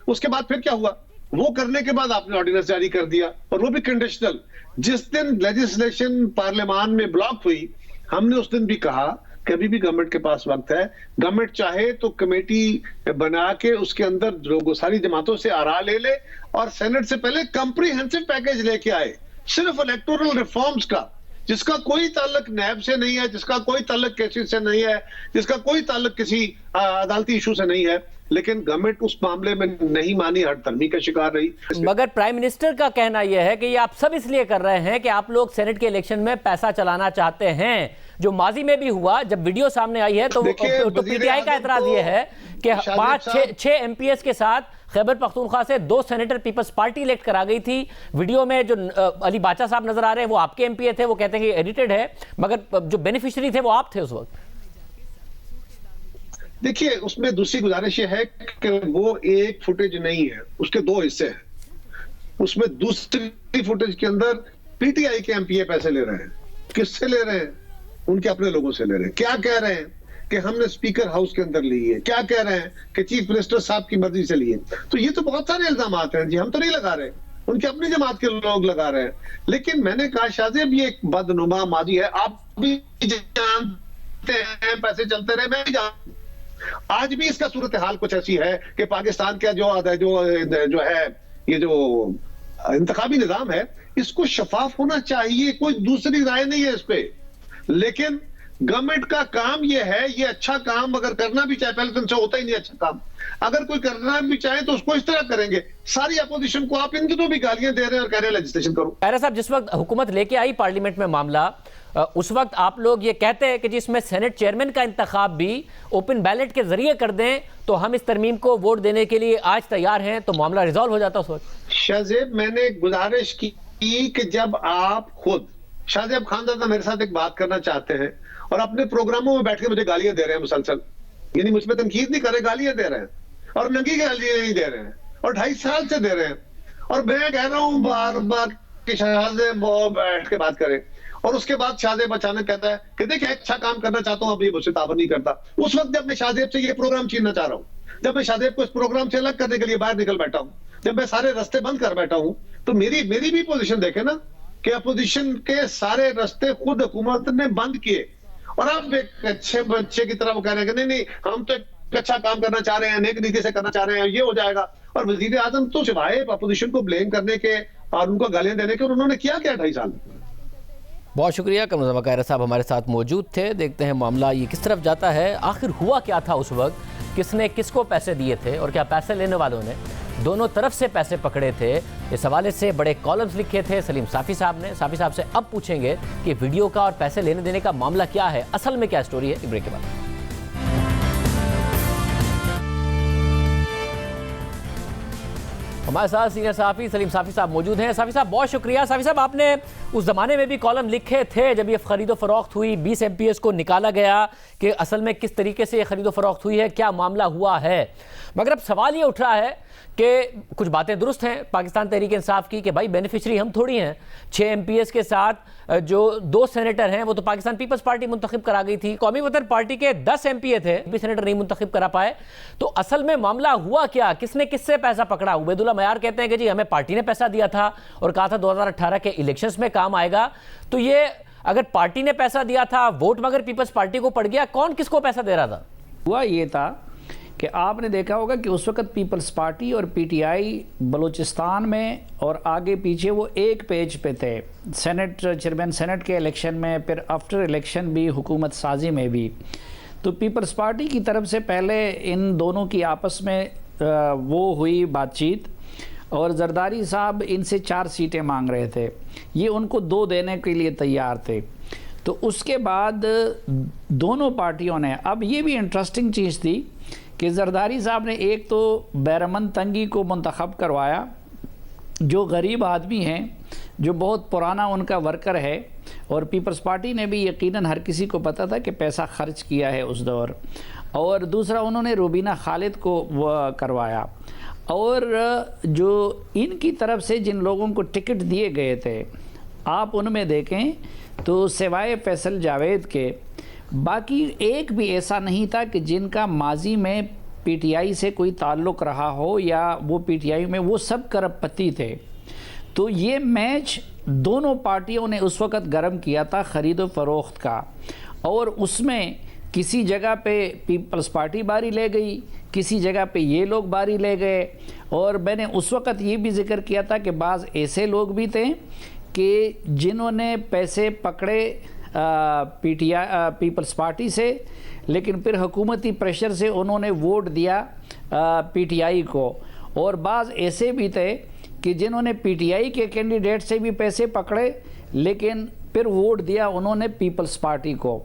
S5: उसके बाद फिर क्या हुआ? वो करने के बाद आपने ऑर्डिनेंस जारी कर दिया, और वो भी कंडीशनल। जिस दिन लेजिस्लेशन पार्लियामान में ब्लॉक हुई, हमने उस दिन भी कहा कि अभी भी गवर्नमेंट के पास वक्त है, गवर्नमेंट चाहे तो कमेटी बना के उसके अंदर लोगों सारी जमातों से आरा ले ले, और सेनेट से पहले कंप्रीहेंसिव पैकेज लेके आए, सिर्फ इलेक्टोरल रिफॉर्म्स का, जिसका कोई ताल्लुक नैब से नहीं है, जिसका कोई ताल्लुक केसेस से नहीं है, जिसका कोई ताल्लुक किसी अदालती इशू से नहीं है। लेकिन गवर्नमेंट उस मामले में नहीं मानी, हड़तरमी का शिकार रही।
S1: मगर प्राइम मिनिस्टर का कहना यह है कि ये आप सब इसलिए कर रहे हैं कि आप लोग सेनेट के इलेक्शन में पैसा चलाना चाहते हैं, जो माजी में भी हुआ। जब वीडियो सामने आई है तो PTI का एतराज यह है कि 5-6 MPs के साथ खैबर पख्तूनख्वा से 2 सेनेटर पीपल्स पार्टी इलेक्ट करा गई थी। वीडियो में जो अली बाचा साहब नजर आ रहे हैं वो आपके MPA थे, वो कहते हैं कि एडिटेड है, मगर जो बेनिफिशियरी थे वो आप थे उस वक्त।
S5: देखिए, उसमें दूसरी गुजारिश ये है कि वो एक फुटेज नहीं है, उसके 2 हिस्से हैं। उसमें दूसरी फुटेज के अंदर PTI के MPA पैसे ले रहे हैं। किससे ले रहे हैं? उनके अपने लोगों से ले रहे हैं। क्या कह रहे हैं कि हमने स्पीकर हाउस के अंदर ली है, क्या कह रहे हैं कि चीफ मिनिस्टर साहब की मर्जी से लिए। तो ये तो बहुत सारे इल्जाम हैं जी, हम तो नहीं लगा रहे, उनके अपनी जमात के लोग लगा रहे हैं। लेकिन मैंने कहा शाहजेब, ये एक बदनुमा माजी है, आप भी जानते हैं, पैसे चलते रहे, मैं भी जानता हूं। आज भी इसका सूरत हाल कुछ ऐसी है कि पाकिस्तान का जो है ये जो इंतखाबी निजाम है, इसको शफाफ होना चाहिए, कोई दूसरी राय नहीं है इस पे। लेकिन गवर्नमेंट का काम ये है, ये अच्छा काम अगर करना भी चाहे, पहले तो इनसे होता ही नहीं अच्छा काम, अगर कोई करना भी चाहे तो उसको इस तरह करेंगे। सारी अपोजिशन को आप इन दिनों भी गालियां दे रहे हैं और कह रहे हैं लेजिस्लेशन करो।
S1: खैर साहब, जिस वक्त हुकूमत लेके आई पार्लियामेंट में मामला, उस वक्त आप लोग ये कहते हैं कि जिसमें सेनेट चेयरमैन का इंतखाब भी ओपन बैलेट के जरिए कर दें तो हम इस तरमीम को वोट देने के लिए आज तैयार हैं, तो मामला रिजॉल्व हो जाता उस वक्त।
S5: शाहजेब, मैंने गुजारिश की कि जब आप खुद शाहजेब खानजादा मेरे साथ एक बात करना चाहते हैं और अपने प्रोग्रामों में बैठ के मुझे गालियां दे रहे हैं मुसलसल, यानी मुझ पर तनकीद नहीं कर रहे, गालियां दे रहे हैं, और नंगी गालियां नहीं दे रहे हैं, और 2.5 साल से दे रहे हैं। और मैं कह रहा हूं बार बार कि शाहजेब वो बैठ के बात करें, और उसके बाद शाहजेब अचानक कहता है कि देखिए अच्छा काम करना चाहता हूं, अब ये मुझसे ताबन नहीं करता। उस वक्त जब मैं शाहजेब से ये प्रोग्राम छीनना चाह रहा हूं, जब मैं शाहजेब को इस प्रोग्राम से अलग करने के लिए बाहर निकल बैठा हूं, जब मैं सारे रास्ते बंद कर बैठा हूं, तो मेरी भी पोजीशन देखे ना कि अपोजिशन के सारे रास्ते खुद हुकूमत ने बंद किए, और अब एक अच्छे बच्चे की तरह वो कह रहे हैं कि नहीं हम तो एक अच्छा काम करना चाह रहे हैं, नेक नीति से करना चाह रहे हैं, ये हो जाएगा। और वजीर आजम तो सिवाय अपोजिशन को ब्लेम करने के और उनको गालियां देने के, और उन्होंने किया क्या 2.5 साल में?
S1: बहुत शुक्रिया कमरुज़्ज़मा कायरा साहब हमारे साथ मौजूद थे। देखते हैं मामला ये किस तरफ जाता है, आखिर हुआ क्या था उस वक्त, किसने किसको पैसे दिए थे और क्या पैसे लेने वालों ने दोनों तरफ से पैसे पकड़े थे। इस हवाले से बड़े कॉलम्स लिखे थे सलीम साफ़ी साहब ने। साफ़ी साहब से अब पूछेंगे कि वीडियो का और पैसे लेने देने का मामला क्या है, असल में क्या स्टोरी है। ब्रेक के बाद हमारे साथ सीनियर सहाफ़ी सलीम साफ़ी साहब मौजूद हैं। साफ़ी साहब बहुत शुक्रिया। साफ़ी साहब आपने उस ज़माने में भी कॉलम लिखे थे जब ये ख़रीदो फ़रोख्त हुई, 20 MPS को निकाला गया कि असल में किस तरीके से ये ख़रीदो फ़रोख्त हुई है, क्या मामला हुआ है। मगर अब सवाल ये उठ रहा है कि कुछ बातें दुरुस्त हैं पाकिस्तान तहरीक इंसाफ की कि भाई बेनिफिशरी हम थोड़ी हैं। 6 MPS के साथ जो 2 सेनेटर हैं वो तो पाकिस्तान पीपल्स पार्टी मुंतखब करा गई थी, कौमी वतन पार्टी के 10 MPA थे, भी सेनेटर नहीं मुंतखब करा पाए। तो असल में मामला हुआ क्या, किसने किससे पैसा पकड़ा। उबैदुल्ला मयार कहते हैं कि जी हमें पार्टी ने पैसा दिया था और कहा था 2018 के इलेक्शंस में काम आएगा। तो ये अगर पार्टी ने पैसा दिया था, वोट मगर पीपल्स पार्टी को पड़ गया, कौन किसको पैसा दे रहा था।
S6: हुआ ये था कि आपने देखा होगा कि उस वक्त पीपल्स पार्टी और PTI बलूचिस्तान में और आगे पीछे वो एक पेज पे थे। सेनेट चेयरमैन सेनेट के इलेक्शन में, फिर आफ्टर इलेक्शन भी, हुकूमत साजी में भी। तो पीपल्स पार्टी की तरफ से पहले इन दोनों की आपस में वो हुई बातचीत और जरदारी साहब इनसे 4 सीटें मांग रहे थे, ये उनको 2 देने के लिए तैयार थे। तो उसके बाद दोनों पार्टियों ने, अब ये भी इंटरेस्टिंग चीज़ थी कि जरदारी साहब ने एक तो बैरमन तंगी को मुंतखब करवाया, जो गरीब आदमी हैं, जो बहुत पुराना उनका वर्कर है, और पीपल्स पार्टी ने भी यकीनन हर किसी को पता था कि पैसा खर्च किया है उस दौर। और दूसरा उन्होंने रूबीना खालिद को करवाया। और जो इनकी तरफ से जिन लोगों को टिकट दिए गए थे, आप उनमें देखें तो सिवाय फैसल जावेद के बाकी एक भी ऐसा नहीं था कि जिनका माजी में PTI से कोई ताल्लुक़ रहा हो या वो PTI में, वो सब करपति थे। तो ये मैच दोनों पार्टियों ने उस वक़्त गर्म किया था ख़रीदो फ़रोख्त का, और उसमें किसी जगह पे पीपल्स पार्टी बारी ले गई, किसी जगह पे ये लोग बारी ले गए। और मैंने उस वक़्त ये भी जिक्र किया था कि बाज़ ऐसे लोग भी थे कि जिन्होंने पैसे पकड़े PTI पीपल्स पार्टी से, लेकिन फिर हुकूमती प्रेशर से उन्होंने वोट दिया PTI को। और बाज़ ऐसे भी थे कि जिन्होंने PTI के कैंडिडेट से भी पैसे पकड़े, लेकिन फिर वोट दिया उन्होंने पीपल्स पार्टी को।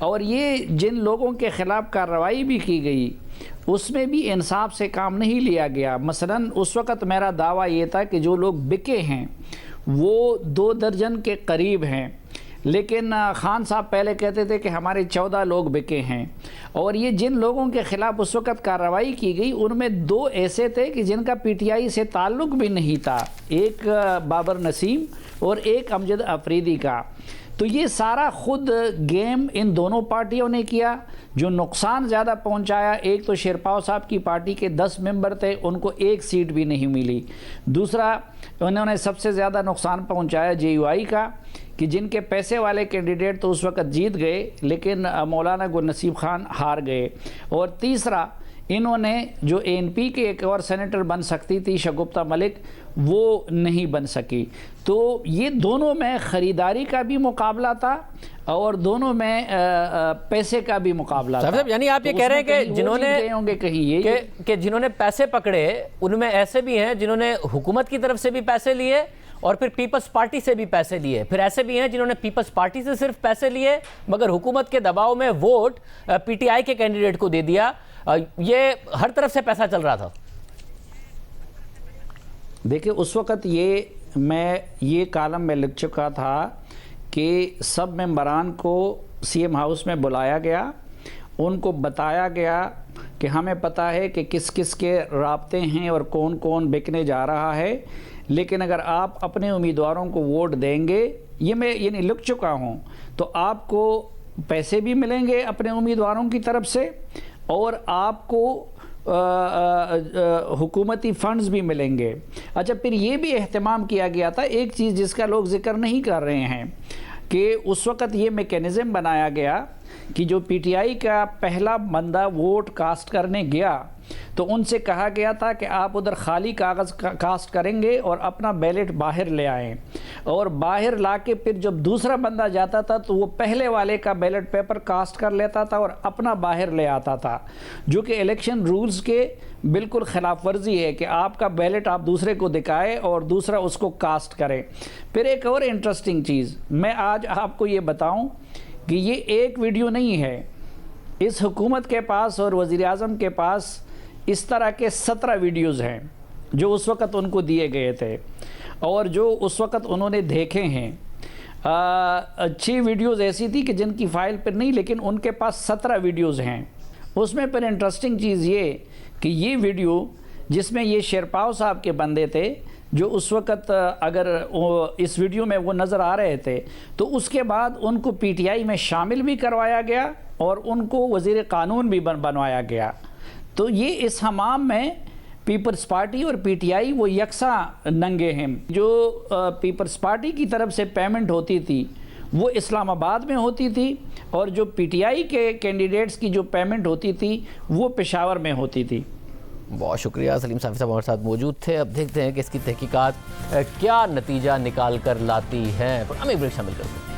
S6: और ये जिन लोगों के ख़िलाफ़ कार्रवाई भी की गई, उसमें भी इंसाफ से काम नहीं लिया गया। मसलन उस वक़्त मेरा दावा ये था कि जो लोग बिके हैं वो 2 दर्जन के करीब हैं, लेकिन खान साहब पहले कहते थे कि हमारे 14 लोग बिके हैं। और ये जिन लोगों के ख़िलाफ़ उस वक़्त कार्रवाई की गई, उनमें 2 ऐसे थे कि जिनका PTI से ताल्लुक़ भी नहीं था, एक बाबर नसीम और एक अमजद अफरीदी का। तो ये सारा ख़ुद गेम इन दोनों पार्टियों ने किया। जो नुकसान ज़्यादा पहुंचाया, एक तो शेरपाव साहब की पार्टी के 10 मेंबर थे, उनको 1 सीट भी नहीं मिली। दूसरा उन्होंने सबसे ज़्यादा नुकसान पहुंचाया JUI का, कि जिनके पैसे वाले कैंडिडेट तो उस वक़्त जीत गए, लेकिन मौलाना गुल नसीब खान हार गए। और तीसरा इन्होंने जो ANP के एक और सेनेटर बन सकती थी, शगुफ्ता मलिक, वो नहीं बन सकी। तो ये दोनों में ख़रीदारी का भी मुकाबला था और दोनों में पैसे का भी मुकाबला था।
S1: यानी आप ये कह रहे हैं कि जिन्होंने
S6: होंगे कहीं ये
S1: कि जिन्होंने पैसे पकड़े, उनमें ऐसे भी हैं जिन्होंने हुकूमत की तरफ से भी पैसे लिए और फिर पीपल्स पार्टी से भी पैसे लिए, फिर ऐसे भी हैं जिन्होंने पीपल्स पार्टी से सिर्फ पैसे लिए मगर हुकूमत के दबाव में वोट PTI के कैंडिडेट को दे दिया। ये हर तरफ से पैसा चल रहा था।
S6: देखिए उस वक़्त ये कॉलम में लिख चुका था कि सब मेंबरान को CM हाउस में बुलाया गया, उनको बताया गया कि हमें पता है कि किस किस के राब्ते हैं और कौन कौन बिकने जा रहा है, लेकिन अगर आप अपने उम्मीदवारों को वोट देंगे, ये मैं यानी लिख चुका हूँ, तो आपको पैसे भी मिलेंगे अपने उम्मीदवारों की तरफ से और आपको हुकूमती फ़ंड्स भी मिलेंगे। अच्छा, फिर ये भी एहतमाम किया गया था, एक चीज़ जिसका लोग ज़िक्र नहीं कर रहे हैं, कि उस वक़्त ये मेकैनिज़म बनाया गया कि जो पीटीआई का पहला बंदा वोट कास्ट करने गया तो उनसे कहा गया था कि आप उधर खाली कागज़ कास्ट करेंगे और अपना बैलेट बाहर ले आएं, और बाहर लाके फिर जब दूसरा बंदा जाता था तो वो पहले वाले का बैलेट पेपर कास्ट कर लेता था और अपना बाहर ले आता था, जो कि इलेक्शन रूल्स के बिल्कुल ख़िलाफ़ वर्जी है कि आपका बैलेट आप दूसरे को दिखाएं और दूसरा उसको कास्ट करे। फिर एक और इंटरेस्टिंग चीज़ मैं आज आपको ये बताऊं कि ये एक वीडियो नहीं है, इस हुकूमत के पास और वज़ीर आज़म के पास इस तरह के 17 वीडियोज़ हैं जो उस वक़्त उनको दिए गए थे और जो उस वक़्त उन्होंने देखे हैं। 6 वीडियोज़ ऐसी थी कि जिनकी फ़ाइल पर नहीं, लेकिन उनके पास 17 वीडियोज़ हैं। उसमें फिर इंटरेस्टिंग चीज़ ये कि ये वीडियो जिसमें ये शेरपाव साहब के बंदे थे जो उस वक़्त अगर इस वीडियो में वो नज़र आ रहे थे तो उसके बाद उनको पीटीआई में शामिल भी करवाया गया और उनको वज़ीर क़ानून भी बनवाया गया। तो ये इस हमाम में पीपल्स पार्टी और पीटीआई वो यकसा नंगे हैं। जो पीपल्स पार्टी की तरफ से पेमेंट होती थी वो इस्लामाबाद में होती थी और जो पीटीआई के कैंडिडेट्स की जो पेमेंट होती थी वो पेशावर में होती थी।
S1: बहुत शुक्रिया सलीम साफ़ी साहब हमारे साथ मौजूद थे। अब देखते हैं कि इसकी तहकीकात क्या नतीजा निकाल कर लाती हैं। प्रोग्राम एक ब्रेक शामिल करते हैं।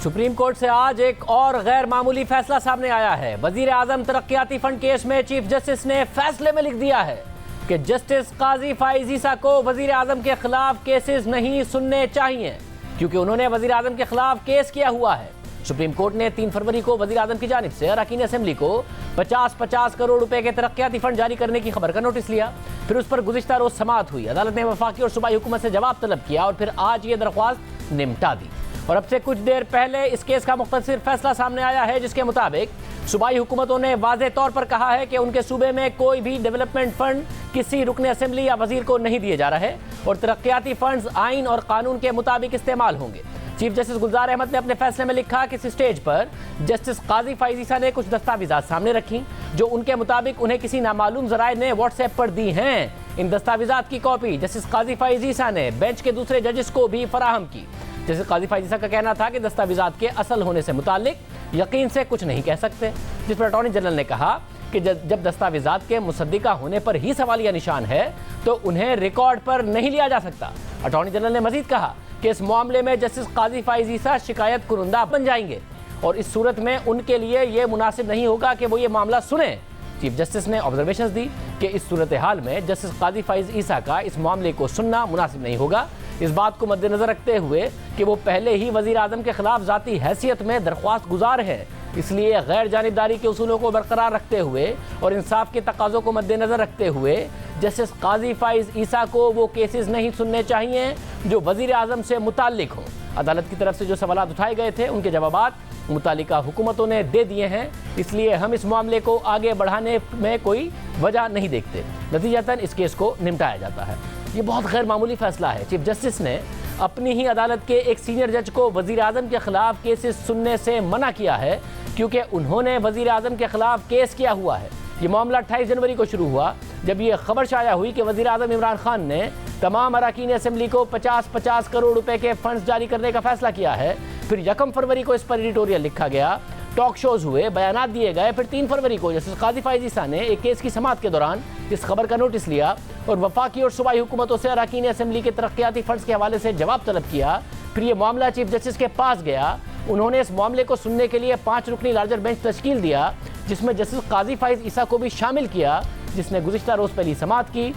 S1: सुप्रीम कोर्ट से आज एक और गैर मामूली फैसला सामने आया है। वजीर आजम तरक्याती फंड केस में चीफ जस्टिस ने फैसले में लिख दिया है कि जस्टिस काजी फाइज ईसा को वजीर आजम के खिलाफ केसेस नहीं सुनने चाहिए क्योंकि उन्होंने वजीर आजम के खिलाफ केस किया हुआ है। सुप्रीम कोर्ट ने 3 फरवरी को वजीर आजम की जानिब से अरकान असेंबली को 50-50 करोड़ रुपए के तरक्याती फंड जारी करने की खबर का नोटिस लिया। फिर उस पर गुज़िश्ता रोज समाअत हुई। अदालत ने वफाकी और सूबाई हुकूमत से जवाब तलब किया और फिर आज ये दरख्वास्त निपटा दी। और अब से कुछ देर पहले इस केस का मुख्तसर फैसला सामने आया है जिसके मुताबिक सूबाई हुकूमतों ने वाज़ेह तौर पर कहा है कि उनके सूबे में कोई भी डेवलपमेंट फंड किसी रुकन असेंबली या वजीर को नहीं दिए जा रहे और तरक्याती फंड्स आइन और कानून के मुताबिक इस्तेमाल होंगे। चीफ जस्टिस गुलजार अहमद ने अपने फैसले में लिखा कि इस स्टेज पर जस्टिस काजी फाइज ईसा ने कुछ दस्तावेजात सामने रखी जो उनके मुताबिक उन्हें किसी नामालूम जराए ने व्हाट्सएप पर दी हैं। इन दस्तावेजात की कॉपी जस्टिस काजी फाइज ईसा ने बेंच के दूसरे जजेस को भी फराहम की। जस्टिस काजी फाइज ईसा का कहना था कि दस्तावेजात के असल होने से मुतालिक यकीन से कुछ नहीं कह सकते, जिस पर अटॉर्नी जनरल ने कहा कि जब दस्तावेजात के मुसद्दिका होने पर ही सवालिया निशान है तो उन्हें रिकॉर्ड पर नहीं लिया जा सकता। अटॉर्नी जनरल ने मजीद कहा कि इस मामले में जस्टिस काजी फाइज ईसा शिकायत कुरुंदा बन जाएंगे और इस सूरत में उनके लिए ये मुनासिब नहीं होगा कि वो ये मामला सुने। चीफ जस्टिस ने ऑब्जर्वेशंस दी कि इस सूरत हाल में जस्टिस काजी फाइज ईसा का इस मामले को सुनना मुनासिब नहीं होगा। इस बात को मद्देनजर रखते हुए कि वो पहले ही वजीर आजम के खिलाफ जाती हैसियत में दरख्वास्त गुजार है, इसलिए गैर जानिबदारी के उसूलों को बरकरार रखते हुए और इंसाफ के तकाज़ों को मद्देनजर रखते हुए जस्टिस काजी फाइज ईसा को वो केसेस नहीं सुनने चाहिए जो वजीर आजम से मुताल्लिक हों। अदालत की तरफ से जो सवालात उठाए गए थे उनके जवाबात मुतालिका हुकूमतों ने दे दिए हैं, इसलिए हम इस मामले को आगे बढ़ाने में कोई वजह नहीं देखते। नतीजतन इस केस को निपटाया जाता है। ये बहुत गैर मामूली फैसला है। चीफ जस्टिस ने अपनी ही अदालत के एक सीनियर जज को वजीर आजम के खिलाफ केसेस सुनने से मना किया है क्योंकि उन्होंने वजीर आजम के खिलाफ केस किया हुआ है। ये मामला 28 जनवरी को शुरू हुआ जब ये खबर शाया हुई कि वजीर आजम इमरान खान ने तमाम अरकान असेंबली को 50-50 करोड़ रुपए के फंड्स जारी करने का फैसला किया है। फिर 1 फरवरी को इस पर एडिटोरियल लिखा गया, टॉक शोज हुए, बयानात दिए गए। फिर 3 फरवरी को जस्टिस काजी फाइज ईसा ने एक केस की समाअत के दौरान इस खबर का नोटिस लिया और वफाकी और सूबाई हुकूमतों से अरकान असेंबली के तरक्याती फंड्स के हवाले से जवाब तलब किया। फिर ये मामला चीफ जस्टिस के पास गया। उन्होंने इस मामले को सुनने के लिए 5 रुकनी लार्जर बेंच तश्कील दिया जिसमें जस्टिस काजी फाइज ईसा को भी शामिल किया, जिसने गुज़िश्ता रोज़ पहली समाअत की,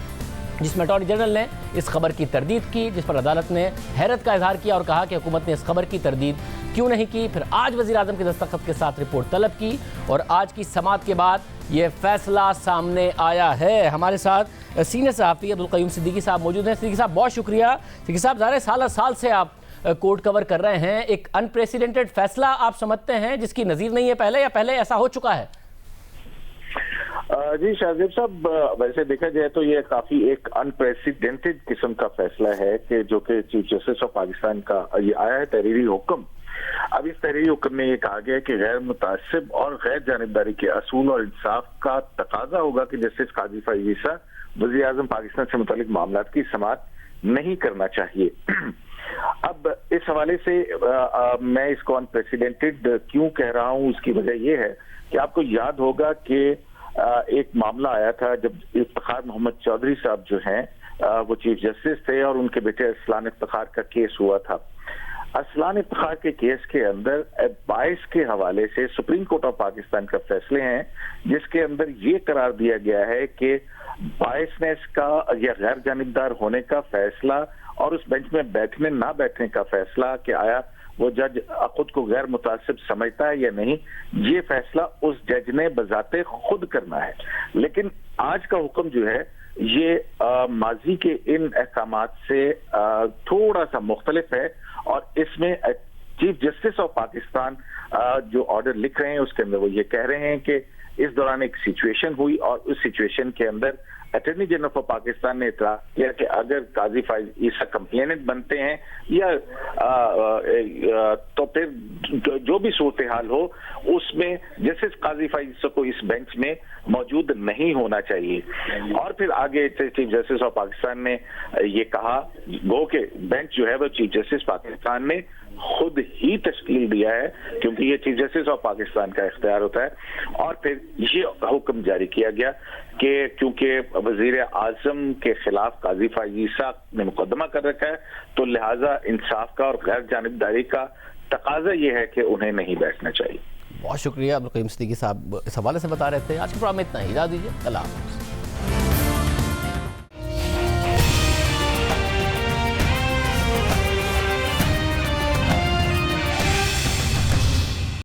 S1: जिसमें अटॉर्नी जनरल ने इस खबर की तरदीद की, जिस पर अदालत ने हैरत का इजहार किया और कहा कि हुकूमत ने इस खबर की तरदीद क्यों नहीं की। फिर आज वज़ीर आज़म के दस्तखत के साथ रिपोर्ट तलब की और आज की समाअत के बाद ये फैसला सामने आया है। हमारे साथ सीनियर सहाफ़ी अब्दुल क़य्यूम सिद्दीकी साहब मौजूद हैं। सिद्दीकी साहब बहुत शुक्रिया। सिद्दीकी साहब ज़ाहिर साल से आप कोर्ट कवर कर रहे हैं, एक अनप्रेसिडेंटेड फैसला आप समझते हैं जिसकी नज़ीर नहीं है पहले, या पहले ऐसा हो चुका है?
S7: जी शाहजेब साहब, वैसे देखा जाए तो ये काफी एक अनप्रेसिडेंटेड किस्म का फैसला है कि जो कि चीफ जस्टिस ऑफ पाकिस्तान का ये आया है तहरीरी हुक्म। अब इस तहरीरी हुक्म में ये कहा गया कि गैर मुतासिब और गैर जानिबदारी के असूल और इंसाफ का तकाजा होगा कि जस्टिस काजी फाइज ईसा वज़ीर आज़म पाकिस्तान से मुतालिक मामलात की समाअत नहीं करना चाहिए। अब इस हवाले से मैं इसको अनप्रेसिडेंटेड क्यों कह रहा हूं, उसकी वजह यह है कि आपको याद होगा कि एक मामला आया था जब इफ्तिखार मोहम्मद चौधरी साहब जो हैं वो चीफ जस्टिस थे और उनके बेटे असलान इफ्तिखार का केस हुआ था। असलान इफ्तिखार के केस के अंदर 22 के हवाले से सुप्रीम कोर्ट ऑफ पाकिस्तान का फैसले हैं जिसके अंदर ये करार दिया गया है कि बायसनेस का या गैर जानिबदार होने का फैसला और उस बेंच में बैठने ना बैठने का फैसला कि आया वो जज खुद को गैर मुतासिब समझता है या नहीं, ये फैसला उस जज ने बजाते खुद करना है। लेकिन आज का हुक्म जो है ये माजी के इन अहकामात से थोड़ा सा मुख्तलिफ है और इसमें चीफ जस्टिस ऑफ पाकिस्तान जो ऑर्डर लिख रहे हैं उसके अंदर वो ये कह रहे हैं कि इस दौरान एक सिचुएशन हुई और उस सिचुएशन के अंदर अटॉर्नी जनरल ऑफ पाकिस्तान ने इतला किया कि अगर काजी फाइज ईसा कंप्लेनेंट बनते हैं या तो फिर जो भी सूरत हाल हो उसमें जस्टिस काजी फाइज ईसा को इस बेंच में मौजूद नहीं होना चाहिए। और फिर आगे चीफ जस्टिस ऑफ पाकिस्तान ने ये कहा गो के बेंच जो है वो चीफ जस्टिस पाकिस्तान ने खुद ही तश्कील दिया है क्योंकि ये चीफ जस्टिस ऑफ पाकिस्तान का इख्तियार होता है। और फिर ये हुक्म जारी किया गया कि क्योंकि वजीर आजम के खिलाफ काजी फाइज ईसा ने मुकदमा कर रखा है तो लिहाजा इंसाफ का और गैर जानिबदारी का तकाजा ये है कि उन्हें नहीं बैठना चाहिए।
S1: बहुत शुक्रिया अब्दुल करीम सिद्दीकी साहब इस हवाले से बता रहे थे। आज के प्रोग्राम में इतना ही, इजाज़त दीजिए, अल्लाह हाफ़िज़।